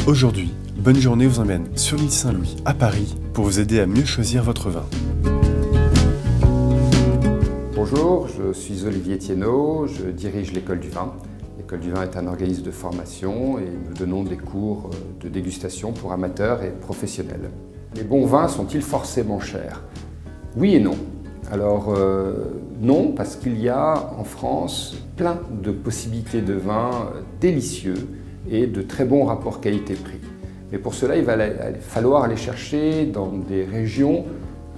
Aujourd'hui, Bonne Journée vous emmène sur l'île Saint-Louis, à Paris, pour vous aider à mieux choisir votre vin. Bonjour, je suis Olivier Thienot, je dirige l'École du Vin. L'École du Vin est un organisme de formation et nous donnons des cours de dégustation pour amateurs et professionnels. Les bons vins sont-ils forcément chers? Oui et non. Alors non, parce qu'il y a en France plein de possibilités de vins délicieux et de très bons rapports qualité-prix. Mais pour cela, il va falloir aller chercher dans des régions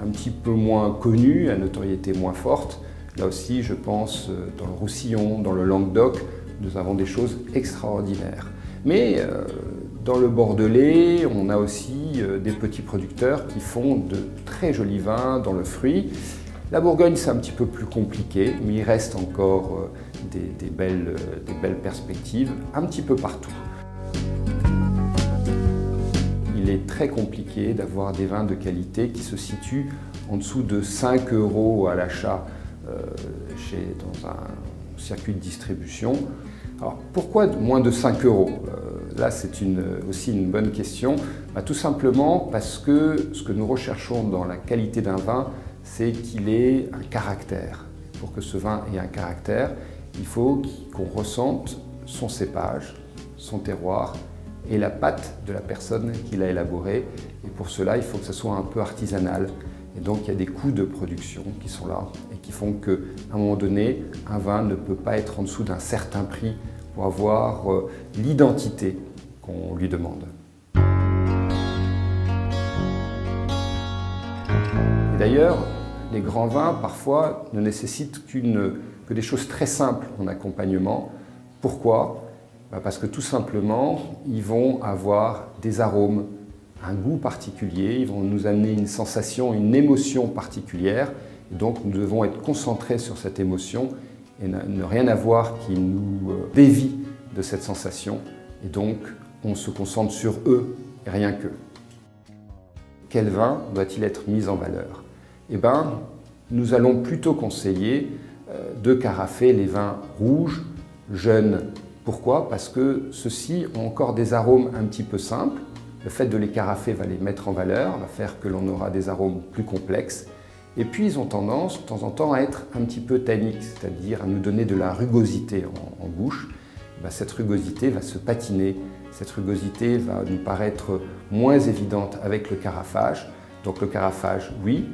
un petit peu moins connues, à notoriété moins forte. Là aussi, je pense dans le Roussillon, dans le Languedoc, nous avons des choses extraordinaires. Mais dans le Bordelais, on a aussi des petits producteurs qui font de très jolis vins dans le fruit. La Bourgogne, c'est un petit peu plus compliqué, mais il reste encore des belles perspectives un petit peu partout. Il est très compliqué d'avoir des vins de qualité qui se situent en dessous de 5 € à l'achat dans un circuit de distribution. Alors pourquoi moins de 5 €? Là, c'est aussi une bonne question. Tout simplement parce que ce que nous recherchons dans la qualité d'un vin, c'est qu'il ait un caractère. Pour que ce vin ait un caractère, il faut qu'on ressente son cépage, son terroir et la patte de la personne qui l'a élaboré. Et pour cela, il faut que ce soit un peu artisanal. Et donc, il y a des coûts de production qui sont là et qui font qu'à un moment donné, un vin ne peut pas être en dessous d'un certain prix pour avoir l'identité qu'on lui demande. Et d'ailleurs, les grands vins, parfois, ne nécessitent que des choses très simples en accompagnement. Pourquoi? Parce que tout simplement, ils vont avoir des arômes, un goût particulier, ils vont nous amener une sensation, une émotion particulière. Et donc, nous devons être concentrés sur cette émotion et ne rien avoir qui nous dévie de cette sensation. Et donc, on se concentre sur eux et rien qu'eux. Quel vin doit-il être mis en valeur? Eh bien, nous allons plutôt conseiller de carafer les vins rouges, jeunes. Pourquoi? Parce que ceux-ci ont encore des arômes un petit peu simples. Le fait de les carafer va les mettre en valeur, va faire que l'on aura des arômes plus complexes. Et puis, ils ont tendance, de temps en temps, à être un petit peu tanniques, c'est-à-dire à nous donner de la rugosité en bouche. Cette rugosité va se patiner, cette rugosité va nous paraître moins évidente avec le carafage. Donc le carafage, oui,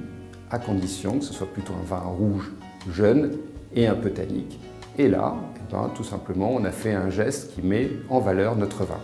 à condition que ce soit plutôt un vin rouge jeune et un peu tannique. Et là, tout simplement, on a fait un geste qui met en valeur notre vin.